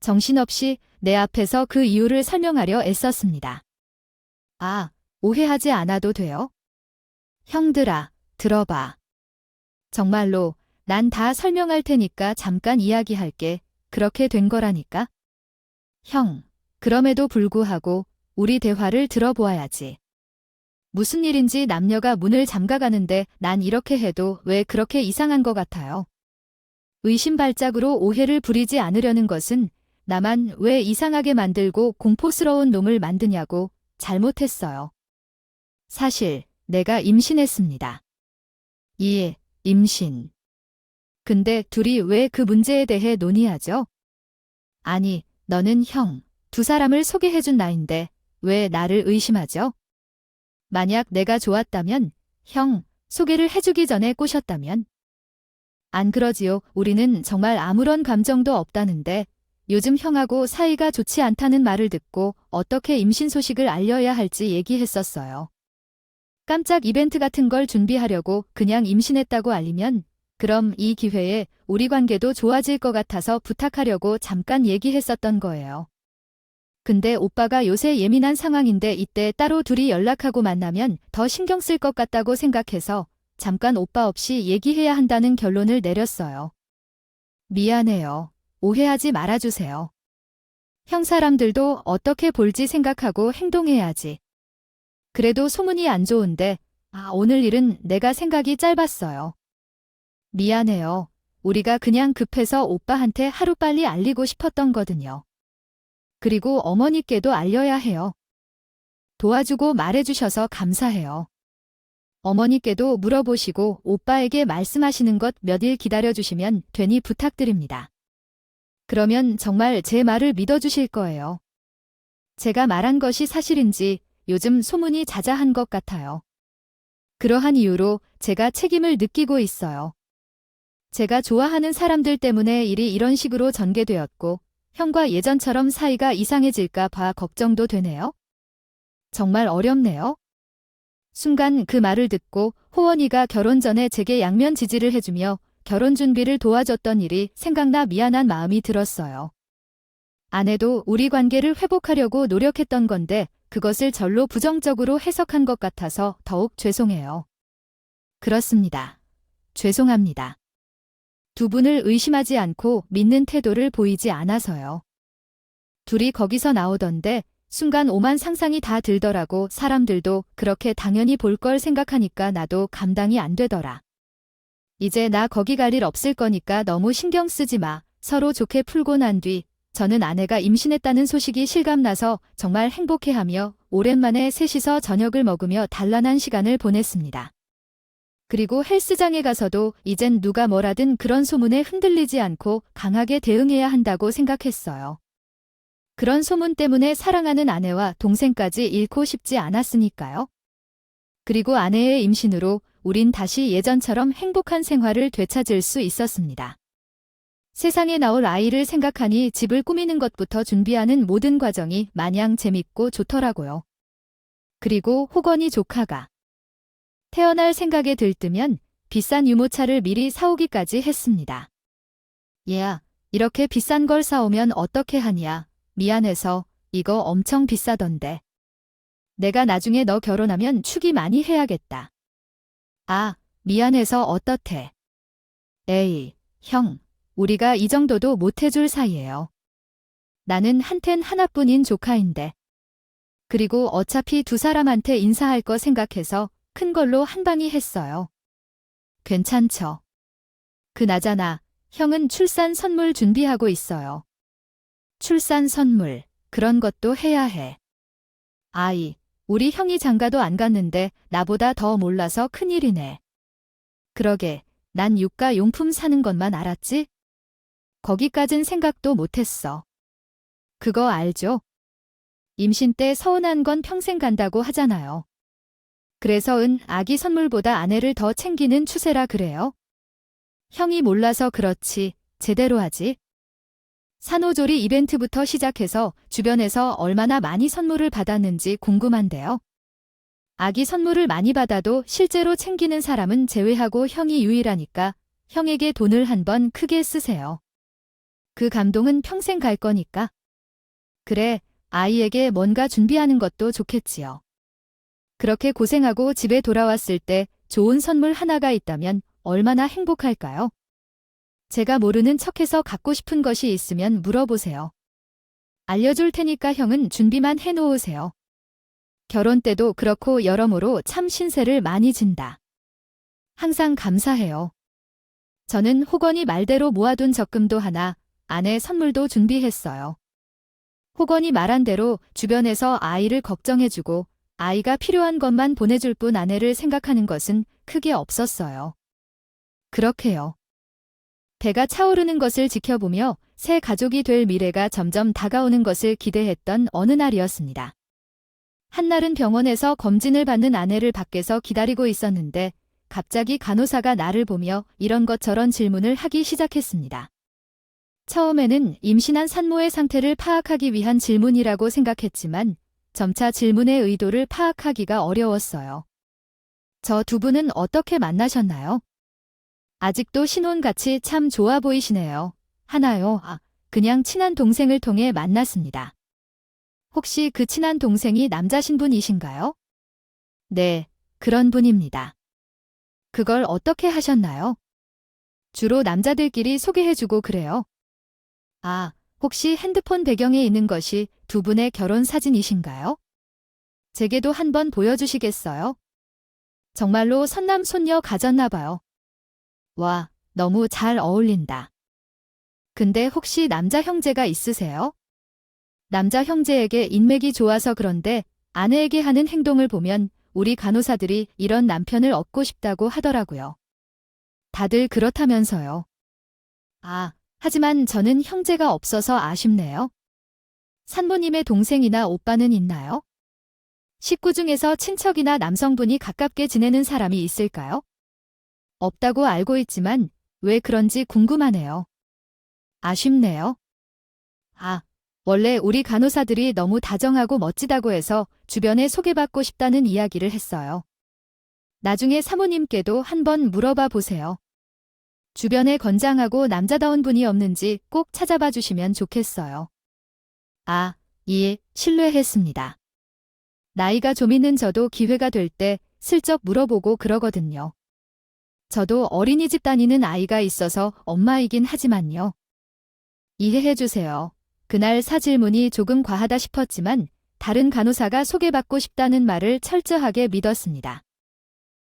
정신없이 내 앞에서 그 이유를 설명하려 애썼습니다. 아, 오해하지 않아도 돼요? 형들아, 들어봐. 정말로 난 다 설명할 테니까 잠깐 이야기할게. 그렇게 된 거라니까. 형, 그럼에도 불구하고 우리 대화를 들어보아야지. 무슨 일인지 남녀가 문을 잠가가는데 난 이렇게 해도 왜 그렇게 이상한 것 같아요. 의심 발작으로 오해를 부리지 않으려는 것은 나만 왜 이상하게 만들고 공포스러운 놈을 만드냐고 잘못했어요. 사실 내가 임신했습니다. 예, 임신. 근데 둘이 왜 그 문제에 대해 논의하죠? 아니, 너는 형, 두 사람을 소개해준 나인데 왜 나를 의심하죠? 만약 내가 좋았다면, 형, 소개를 해주기 전에 꼬셨다면? 안 그러지요. 우리는 정말 아무런 감정도 없다는데 요즘 형하고 사이가 좋지 않다는 말을 듣고 어떻게 임신 소식을 알려야 할지 얘기했었어요. 깜짝 이벤트 같은 걸 준비하려고 그냥 임신했다고 알리면 그럼 이 기회에 우리 관계도 좋아질 것 같아서 부탁하려고 잠깐 얘기했었던 거예요. 근데 오빠가 요새 예민한 상황인데 이때 따로 둘이 연락하고 만나면 더 신경 쓸 것 같다고 생각해서 잠깐 오빠 없이 얘기해야 한다는 결론을 내렸어요. 미안해요. 오해하지 말아주세요. 형 사람들도 어떻게 볼지 생각하고 행동해야지. 그래도 소문이 안 좋은데, 오늘 일은 내가 생각이 짧았어요. 미안해요. 우리가 그냥 급해서 오빠한테 하루빨리 알리고 싶었던 거든요. 그리고 어머니께도 알려야 해요. 도와주고 말해주셔서 감사해요. 어머니께도 물어보시고 오빠에게 말씀하시는 것 몇 일 기다려주시면 되니 부탁드립니다. 그러면 정말 제 말을 믿어주실 거예요. 제가 말한 것이 사실인지 요즘 소문이 자자한 것 같아요. 그러한 이유로 제가 책임을 느끼고 있어요. 제가 좋아하는 사람들 때문에 일이 이런 식으로 전개되었고 형과 예전처럼 사이가 이상해질까 봐 걱정도 되네요. 정말 어렵네요. 순간 그 말을 듣고 호원이가 결혼 전에 제게 양면 지지를 해주며 결혼 준비를 도와줬던 일이 생각나 미안한 마음이 들었어요. 아내도 우리 관계를 회복하려고 노력했던 건데 그것을 절로 부정적으로 해석한 것 같아서 더욱 죄송해요. 그렇습니다. 죄송합니다. 두 분을 의심하지 않고 믿는 태도를 보이지 않아서요. 둘이 거기서 나오던데 순간 오만 상상이 다 들더라고. 사람들도 그렇게 당연히 볼 걸 생각하니까 나도 감당이 안 되더라. 이제 나 거기 갈 일 없을 거니까 너무 신경 쓰지 마. 서로 좋게 풀고 난 뒤 저는 아내가 임신했다는 소식이 실감나서 정말 행복해하며 오랜만에 셋이서 저녁을 먹으며 단란한 시간을 보냈습니다. 그리고 헬스장에 가서도 이젠 누가 뭐라든 그런 소문에 흔들리지 않고 강하게 대응해야 한다고 생각했어요. 그런 소문 때문에 사랑하는 아내와 동생까지 잃고 싶지 않았으니까요. 그리고 아내의 임신으로 우린 다시 예전처럼 행복한 생활을 되찾을 수 있었습니다. 세상에 나올 아이를 생각하니 집을 꾸미는 것부터 준비하는 모든 과정이 마냥 재밌고 좋더라고요. 그리고 호건이 조카가 태어날 생각에 들뜨면 비싼 유모차를 미리 사오기까지 했습니다. 얘야, 이렇게 비싼 걸 사오면 어떻게 하냐. 미안해서 이거 엄청 비싸던데. 내가 나중에 너 결혼하면 축의 많이 해야겠다. 미안해서 어떻대. 에이, 형, 우리가 이 정도도 못 해줄 사이예요. 나는 한텐 하나뿐인 조카인데. 그리고 어차피 두 사람한테 인사할 거 생각해서 큰 걸로 한 방이 했어요. 괜찮죠. 그나저나 형은 출산 선물 준비하고 있어요. 출산 선물, 그런 것도 해야 해. 우리 형이 장가도 안 갔는데 나보다 더 몰라서 큰일이네. 그러게, 난 육가 용품 사는 것만 알았지? 거기까진 생각도 못했어. 그거 알죠? 임신 때 서운한 건 평생 간다고 하잖아요. 그래서 아기 선물보다 아내를 더 챙기는 추세라 그래요. 형이 몰라서 그렇지, 제대로 하지. 산후조리 이벤트부터 시작해서 주변에서 얼마나 많이 선물을 받았는지 궁금한데요. 아기 선물을 많이 받아도 실제로 챙기는 사람은 제외하고 형이 유일하니까 형에게 돈을 한번 크게 쓰세요. 그 감동은 평생 갈 거니까. 그래, 아이에게 뭔가 준비하는 것도 좋겠지요. 그렇게 고생하고 집에 돌아왔을 때 좋은 선물 하나가 있다면 얼마나 행복할까요? 제가 모르는 척해서 갖고 싶은 것이 있으면 물어보세요. 알려줄 테니까 형은 준비만 해놓으세요. 결혼 때도 그렇고 여러모로 참 신세를 많이 진다. 항상 감사해요. 저는 호건이 말대로 모아둔 적금도 하나, 아내 선물도 준비했어요. 호건이 말한 대로 주변에서 아이를 걱정해주고 아이가 필요한 것만 보내줄 뿐 아내를 생각하는 것은 크게 없었어요. 그렇게요. 배가 차오르는 것을 지켜보며 새 가족이 될 미래가 점점 다가오는 것을 기대했던 어느 날이었습니다. 한날은 병원에서 검진을 받는 아내를 밖에서 기다리고 있었는데 갑자기 간호사가 나를 보며 이런 것 저런 질문을 하기 시작했습니다. 처음에는 임신한 산모의 상태를 파악하기 위한 질문이라고 생각했지만 점차 질문의 의도를 파악하기가 어려웠어요. 저 두 분은 어떻게 만나셨나요? 아직도 신혼같이 참 좋아 보이시네요. 하나요? 그냥 친한 동생을 통해 만났습니다. 혹시 그 친한 동생이 남자 신분이신가요? 네, 그런 분입니다. 그걸 어떻게 하셨나요? 주로 남자들끼리 소개해주고 그래요. 혹시 핸드폰 배경에 있는 것이 두 분의 결혼 사진이신가요? 제게도 한번 보여주시겠어요? 정말로 선남손녀 가졌나 봐요. 와, 너무 잘 어울린다. 근데 혹시 남자 형제가 있으세요? 남자 형제에게 인맥이 좋아서 그런데 아내에게 하는 행동을 보면 우리 간호사들이 이런 남편을 얻고 싶다고 하더라고요. 다들 그렇다면서요. 하지만 저는 형제가 없어서 아쉽네요. 산모님의 동생이나 오빠는 있나요? 식구 중에서 친척이나 남성분이 가깝게 지내는 사람이 있을까요? 없다고 알고 있지만 왜 그런지 궁금하네요. 아쉽네요. 원래 우리 간호사들이 너무 다정하고 멋지다고 해서 주변에 소개받고 싶다는 이야기를 했어요. 나중에 사모님께도 한번 물어봐 보세요. 주변에 건장하고 남자다운 분이 없는지 꼭 찾아봐 주시면 좋겠어요. 예, 신뢰했습니다. 나이가 좀 있는 저도 기회가 될 때 슬쩍 물어보고 그러거든요. 저도 어린이집 다니는 아이가 있어서 엄마이긴 하지만요. 이해해 주세요. 그날 사질문이 조금 과하다 싶었지만 다른 간호사가 소개받고 싶다는 말을 철저하게 믿었습니다.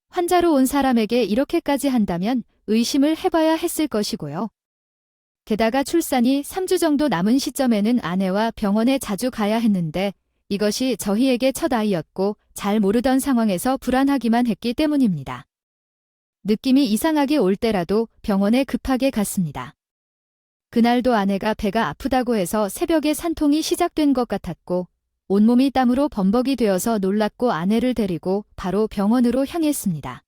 환자로 온 사람에게 이렇게까지 한다면 의심을 해봐야 했을 것이고요. 게다가 출산이 3주 정도 남은 시점에는 아내와 병원에 자주 가야 했는데 이것이 저희에게 첫 아이였고 잘 모르던 상황에서 불안하기만 했기 때문입니다. 느낌이 이상하게 올 때라도 병원에 급하게 갔습니다. 그날도 아내가 배가 아프다고 해서 새벽에 산통이 시작된 것 같았고 온몸이 땀으로 범벅이 되어서 놀랐고 아내를 데리고 바로 병원으로 향했습니다.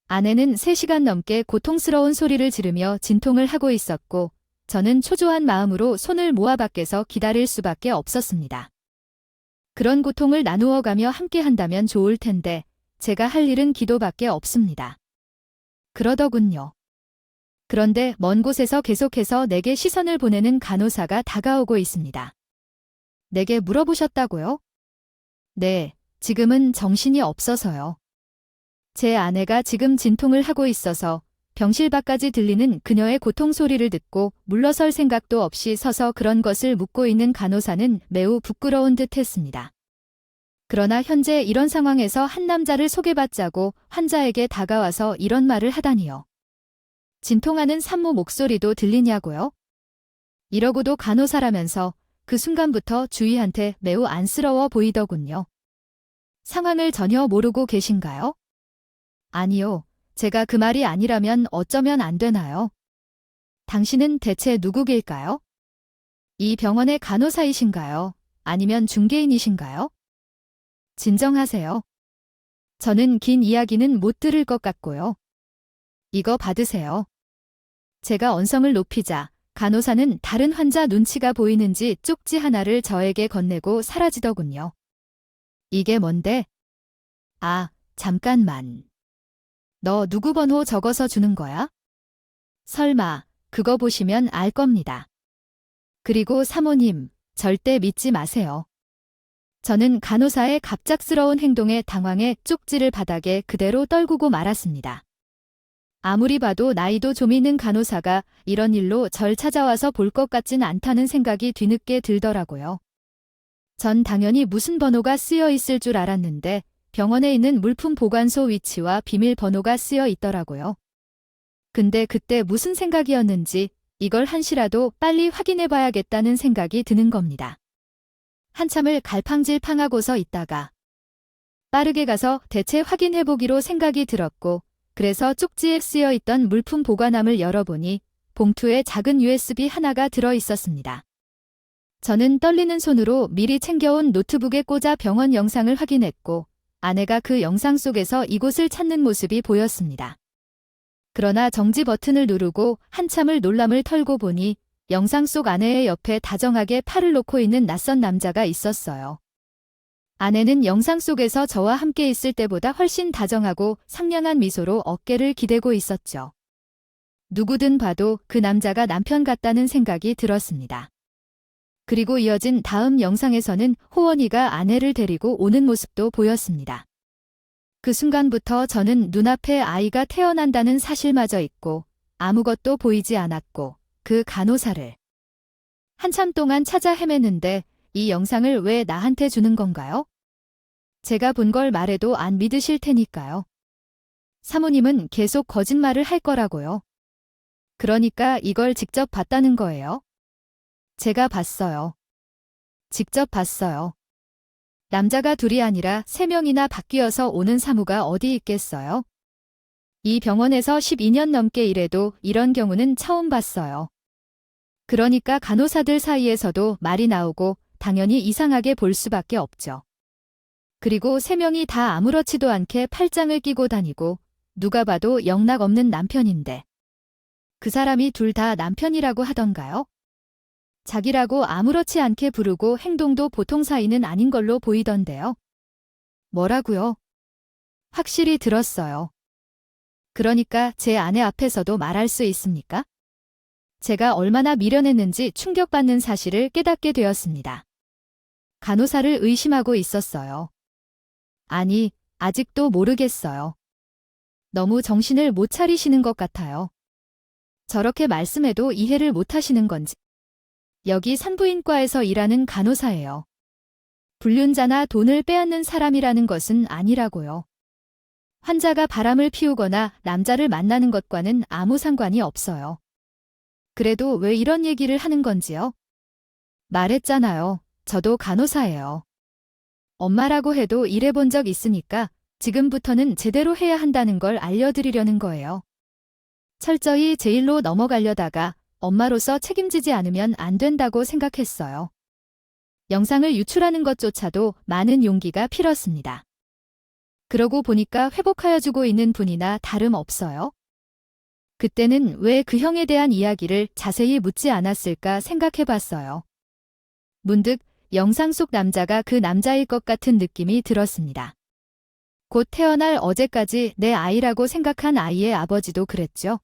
아내는 3시간 넘게 고통스러운 소리를 지르며 진통을 하고 있었고 저는 초조한 마음으로 손을 모아 밖에서 기다릴 수밖에 없었습니다. 그런 고통을 나누어가며 함께한다면 좋을 텐데 제가 할 일은 기도밖에 없습니다. 그러더군요. 그런데 먼 곳에서 계속해서 내게 시선을 보내는 간호사가 다가오고 있습니다. 내게 물어보셨다고요? 네, 지금은 정신이 없어서요. 제 아내가 지금 진통을 하고 있어서 병실 밖까지 들리는 그녀의 고통 소리를 듣고 물러설 생각도 없이 서서 그런 것을 묻고 있는 간호사는 매우 부끄러운 듯 했습니다. 그러나 현재 이런 상황에서 한 남자를 소개받자고 환자에게 다가와서 이런 말을 하다니요. 진통하는 산모 목소리도 들리냐고요? 이러고도 간호사라면서 그 순간부터 주위한테 매우 안쓰러워 보이더군요. 상황을 전혀 모르고 계신가요? 아니요. 제가 그 말이 아니라면 어쩌면 안 되나요? 당신은 대체 누구길까요? 이 병원의 간호사이신가요? 아니면 중개인이신가요? 진정하세요. 저는 긴 이야기는 못 들을 것 같고요. 이거 받으세요. 제가 언성을 높이자 간호사는 다른 환자 눈치가 보이는지 쪽지 하나를 저에게 건네고 사라지더군요. 이게 뭔데? 잠깐만. 너 누구 번호 적어서 주는 거야? 설마, 그거 보시면 알 겁니다. 그리고 사모님, 절대 믿지 마세요. 저는 간호사의 갑작스러운 행동에 당황해 쪽지를 바닥에 그대로 떨구고 말았습니다. 아무리 봐도 나이도 좀 있는 간호사가 이런 일로 절 찾아와서 볼 것 같진 않다는 생각이 뒤늦게 들더라고요. 전 당연히 무슨 번호가 쓰여 있을 줄 알았는데 병원에 있는 물품 보관소 위치와 비밀번호가 쓰여 있더라고요. 근데 그때 무슨 생각이었는지 이걸 한시라도 빨리 확인해 봐야겠다는 생각이 드는 겁니다. 한참을 갈팡질팡하고서 있다가 빠르게 가서 대체 확인해 보기로 생각이 들었고 그래서 쪽지에 쓰여 있던 물품 보관함을 열어보니 봉투에 작은 USB 하나가 들어 있었습니다. 저는 떨리는 손으로 미리 챙겨온 노트북에 꽂아 병원 영상을 확인했고 아내가 그 영상 속에서 이곳을 찾는 모습이 보였습니다. 그러나 정지 버튼을 누르고 한참을 놀람을 털고 보니 영상 속 아내의 옆에 다정하게 팔을 놓고 있는 낯선 남자가 있었어요. 아내는 영상 속에서 저와 함께 있을 때보다 훨씬 다정하고 상냥한 미소로 어깨를 기대고 있었죠. 누구든 봐도 그 남자가 남편 같다는 생각이 들었습니다. 그리고 이어진 다음 영상에서는 호원이가 아내를 데리고 오는 모습도 보였습니다. 그 순간부터 저는 눈앞에 아이가 태어난다는 사실마저 잊고 아무것도 보이지 않았고 그 간호사를 한참 동안 찾아 헤맸는데 이 영상을 왜 나한테 주는 건가요? 제가 본 걸 말해도 안 믿으실 테니까요. 사모님은 계속 거짓말을 할 거라고요. 그러니까 이걸 직접 봤다는 거예요. 제가 봤어요. 직접 봤어요. 남자가 둘이 아니라 3명이나 바뀌어서 오는 사무가 어디 있겠어요? 이 병원에서 12년 넘게 일해도 이런 경우는 처음 봤어요. 그러니까 간호사들 사이에서도 말이 나오고 당연히 이상하게 볼 수밖에 없죠. 그리고 3명이 다 아무렇지도 않게 팔짱을 끼고 다니고 누가 봐도 영락 없는 남편인데 그 사람이 둘 다 남편이라고 하던가요? 자기라고 아무렇지 않게 부르고 행동도 보통 사이는 아닌 걸로 보이던데요. 뭐라고요? 확실히 들었어요. 그러니까 제 아내 앞에서도 말할 수 있습니까? 제가 얼마나 미련했는지 충격받는 사실을 깨닫게 되었습니다. 간호사를 의심하고 있었어요. 아니, 아직도 모르겠어요. 너무 정신을 못 차리시는 것 같아요. 저렇게 말씀해도 이해를 못 하시는 건지. 여기 산부인과에서 일하는 간호사예요. 불륜자나 돈을 빼앗는 사람이라는 것은 아니라고요. 환자가 바람을 피우거나 남자를 만나는 것과는 아무 상관이 없어요. 그래도 왜 이런 얘기를 하는 건지요? 말했잖아요. 저도 간호사예요. 엄마라고 해도 일해본 적 있으니까 지금부터는 제대로 해야 한다는 걸 알려드리려는 거예요. 철저히 제 일로 넘어가려다가 엄마로서 책임지지 않으면 안 된다고 생각했어요. 영상을 유출하는 것조차도 많은 용기가 필요했습니다. 그러고 보니까 회복하여 주고 있는 분이나 다름없어요. 그때는 왜 그 형에 대한 이야기를 자세히 묻지 않았을까 생각해봤어요. 문득 영상 속 남자가 그 남자일 것 같은 느낌이 들었습니다. 곧 태어날 어제까지 내 아이라고 생각한 아이의 아버지도 그랬죠.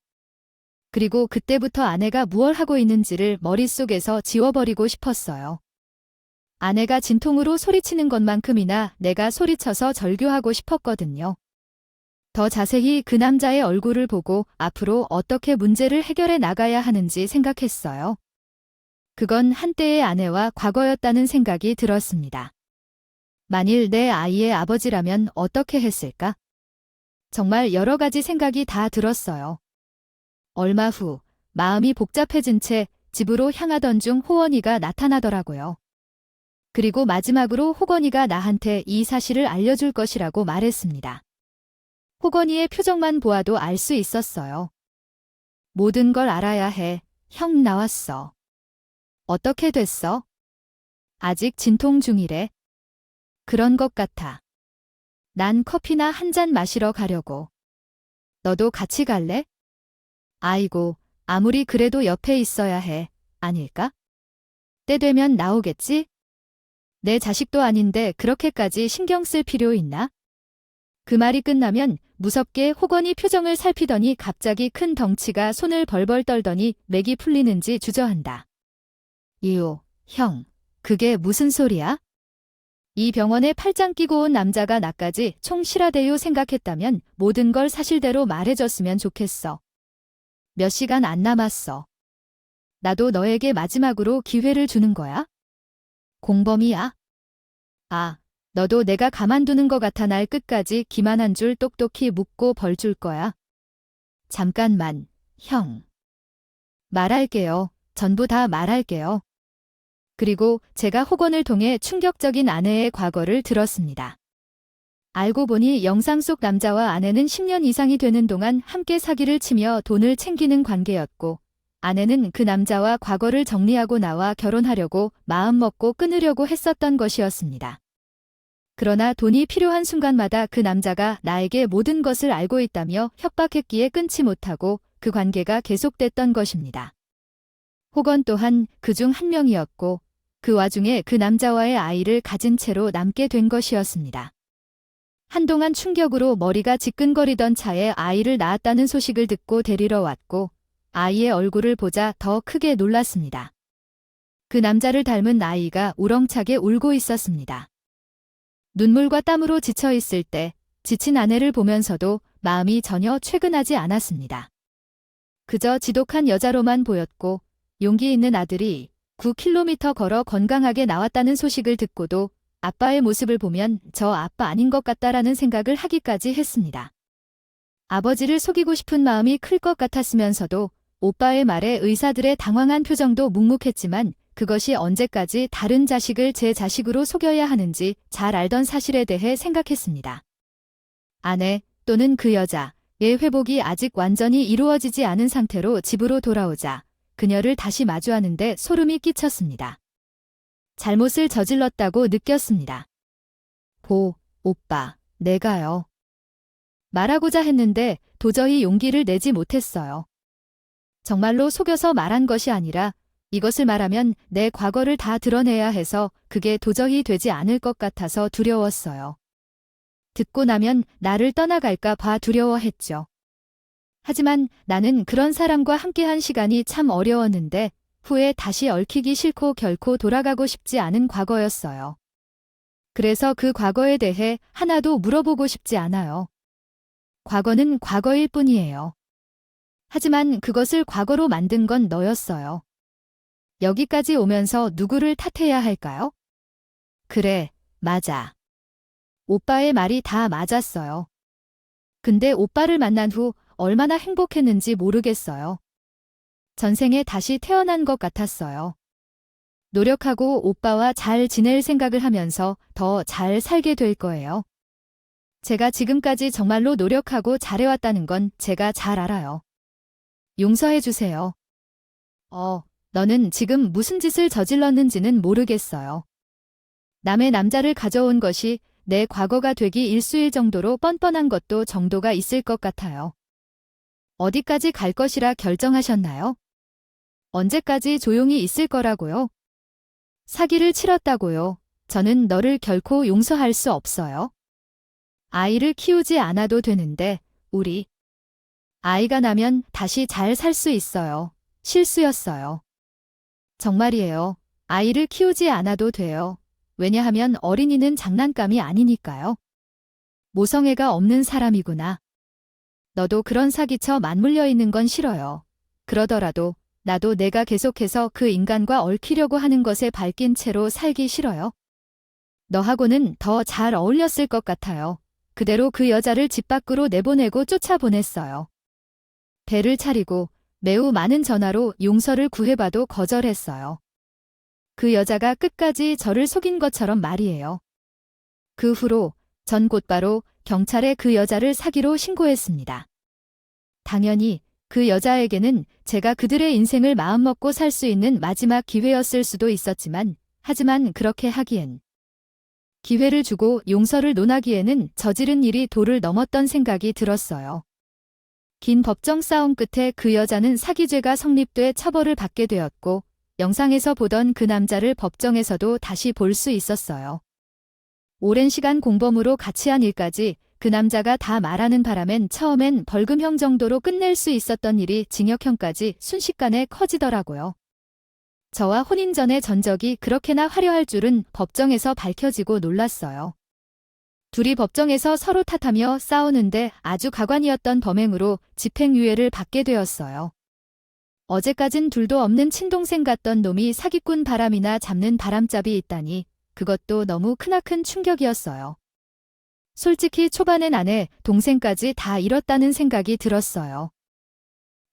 그리고 그때부터 아내가 무얼 하고 있는지를 머릿속에서 지워버리고 싶었어요. 아내가 진통으로 소리치는 것만큼이나 내가 소리쳐서 절규하고 싶었거든요. 더 자세히 그 남자의 얼굴을 보고 앞으로 어떻게 문제를 해결해 나가야 하는지 생각했어요. 그건 한때의 아내와 과거였다는 생각이 들었습니다. 만일 내 아이의 아버지라면 어떻게 했을까? 정말 여러 가지 생각이 다 들었어요. 얼마 후 마음이 복잡해진 채 집으로 향하던 중 호원이가 나타나더라고요. 그리고 마지막으로 호건이가 나한테 이 사실을 알려줄 것이라고 말했습니다. 호건이의 표정만 보아도 알 수 있었어요. 모든 걸 알아야 해. 형 나왔어. 어떻게 됐어? 아직 진통 중이래. 그런 것 같아. 난 커피나 한 잔 마시러 가려고. 너도 같이 갈래? 아이고, 아무리 그래도 옆에 있어야 해. 아닐까? 때 되면 나오겠지? 내 자식도 아닌데 그렇게까지 신경 쓸 필요 있나? 그 말이 끝나면 무섭게 호건이 표정을 살피더니 갑자기 큰 덩치가 손을 벌벌 떨더니 맥이 풀리는지 주저한다. 이요, 형, 그게 무슨 소리야? 이 병원에 팔짱 끼고 온 남자가 나까지 총 실화대요 생각했다면 모든 걸 사실대로 말해줬으면 좋겠어. 몇 시간 안 남았어. 나도 너에게 마지막으로 기회를 주는 거야? 공범이야? 아, 너도 내가 가만두는 것 같아 날 끝까지 기만한 줄 똑똑히 묻고 벌 줄 거야. 잠깐만, 형. 말할게요. 전부 다 말할게요. 그리고 제가 호건을 통해 충격적인 아내의 과거를 들었습니다. 알고 보니 영상 속 남자와 아내는 10년 이상이 되는 동안 함께 사기를 치며 돈을 챙기는 관계였고, 아내는 그 남자와 과거를 정리하고 나와 결혼하려고 마음먹고 끊으려고 했었던 것이었습니다. 그러나 돈이 필요한 순간마다 그 남자가 나에게 모든 것을 알고 있다며 협박했기에 끊지 못하고 그 관계가 계속됐던 것입니다. 호건 또한 그중 한 명이었고 그 와중에 그 남자와의 아이를 가진 채로 남게 된 것이었습니다. 한동안 충격으로 머리가 지끈거리던 차에 아이를 낳았다는 소식을 듣고 데리러 왔고 아이의 얼굴을 보자 더 크게 놀랐습니다. 그 남자를 닮은 아이가 우렁차게 울고 있었습니다. 눈물과 땀으로 지쳐 있을 때 지친 아내를 보면서도 마음이 전혀 최근하지 않았습니다. 그저 지독한 여자로만 보였고 용기 있는 아들이 9km 걸어 건강하게 나왔다는 소식을 듣고도 아빠의 모습을 보면 저 아빠 아닌 것 같다라는 생각을 하기까지 했습니다. 아버지를 속이고 싶은 마음이 클 것 같았으면서도 오빠의 말에 의사들의 당황한 표정도 묵묵했지만 그것이 언제까지 다른 자식을 제 자식으로 속여야 하는지 잘 알던 사실에 대해 생각했습니다. 아내 또는 그 여자의 회복이 아직 완전히 이루어지지 않은 상태로 집으로 돌아오자 그녀를 다시 마주하는데 소름이 끼쳤습니다. 잘못을 저질렀다고 느꼈습니다. 오빠, 내가요. 말하고자 했는데 도저히 용기를 내지 못했어요. 정말로 속여서 말한 것이 아니라 이것을 말하면 내 과거를 다 드러내야 해서 그게 도저히 되지 않을 것 같아서 두려웠어요. 듣고 나면 나를 떠나갈까 봐 두려워했죠. 하지만 나는 그런 사람과 함께한 시간이 참 어려웠는데 후에 다시 얽히기 싫고 결코 돌아가고 싶지 않은 과거였어요. 그래서 그 과거에 대해 하나도 물어보고 싶지 않아요. 과거는 과거일 뿐이에요. 하지만 그것을 과거로 만든 건 너였어요. 여기까지 오면서 누구를 탓해야 할까요? 그래, 맞아. 오빠의 말이 다 맞았어요. 근데 오빠를 만난 후 얼마나 행복했는지 모르겠어요. 전생에 다시 태어난 것 같았어요. 노력하고 오빠와 잘 지낼 생각을 하면서 더 잘 살게 될 거예요. 제가 지금까지 정말로 노력하고 잘해왔다는 건 제가 잘 알아요. 용서해 주세요. 너는 지금 무슨 짓을 저질렀는지는 모르겠어요. 남의 남자를 가져온 것이 내 과거가 되기 일수일 정도로 뻔뻔한 것도 정도가 있을 것 같아요. 어디까지 갈 것이라 결정하셨나요? 언제까지 조용히 있을 거라고요? 사기를 치렀다고요. 저는 너를 결코 용서할 수 없어요. 아이를 키우지 않아도 되는데 우리 아이가 나면 다시 잘 살 수 있어요. 실수였어요. 정말이에요. 아이를 키우지 않아도 돼요. 왜냐하면 어린이는 장난감이 아니니까요. 모성애가 없는 사람이구나. 너도 그런 사기쳐 맞물려 있는 건 싫어요. 그러더라도 나도 내가 계속해서 그 인간과 얽히려고 하는 것에 밟힌 채로 살기 싫어요. 너하고는 더 잘 어울렸을 것 같아요. 그대로 그 여자를 집 밖으로 내보내고 쫓아보냈어요. 배를 차리고 매우 많은 전화로 용서를 구해봐도 거절했어요. 그 여자가 끝까지 저를 속인 것처럼 말이에요. 그 후로 전 곧바로 경찰에 그 여자를 사기로 신고했습니다. 당연히 그 여자에게는 제가 그들의 인생을 마음먹고 살 수 있는 마지막 기회였을 수도 있었지만 하지만 그렇게 하기엔 기회를 주고 용서를 논하기에는 저지른 일이 도를 넘었던 생각이 들었어요. 긴 법정 싸움 끝에 그 여자는 사기죄가 성립돼 처벌을 받게 되었고 영상에서 보던 그 남자를 법정에서도 다시 볼 수 있었어요. 오랜 시간 공범으로 같이 한 일까지 그 남자가 다 말하는 바람엔 처음엔 벌금형 정도로 끝낼 수 있었던 일이 징역형까지 순식간에 커지더라고요. 저와 혼인 전의 전적이 그렇게나 화려할 줄은 법정에서 밝혀지고 놀랐어요. 둘이 법정에서 서로 탓하며 싸우는데 아주 가관이었던 범행으로 집행유예를 받게 되었어요. 어제까진 둘도 없는 친동생 같던 놈이 사기꾼 바람이나 잡는 바람잡이 있다니 그것도 너무 크나큰 충격이었어요. 솔직히 초반엔 아내, 동생까지 다 잃었다는 생각이 들었어요.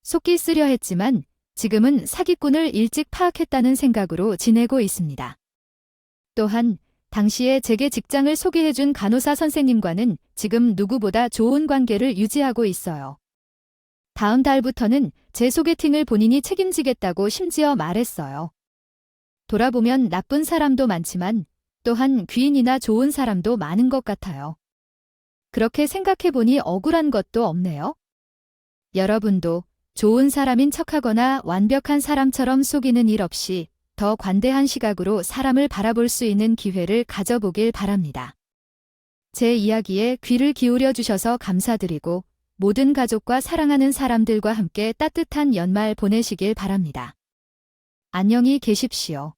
속기 쓰려 했지만 지금은 사기꾼을 일찍 파악했다는 생각으로 지내고 있습니다. 또한 당시에 제게 직장을 소개해준 간호사 선생님과는 지금 누구보다 좋은 관계를 유지하고 있어요. 다음 달부터는 제 소개팅을 본인이 책임지겠다고 심지어 말했어요. 돌아보면 나쁜 사람도 많지만 또한 귀인이나 좋은 사람도 많은 것 같아요. 그렇게 생각해보니 억울한 것도 없네요. 여러분도 좋은 사람인 척하거나 완벽한 사람처럼 속이는 일 없이 더 관대한 시각으로 사람을 바라볼 수 있는 기회를 가져보길 바랍니다. 제 이야기에 귀를 기울여 주셔서 감사드리고 모든 가족과 사랑하는 사람들과 함께 따뜻한 연말 보내시길 바랍니다. 안녕히 계십시오.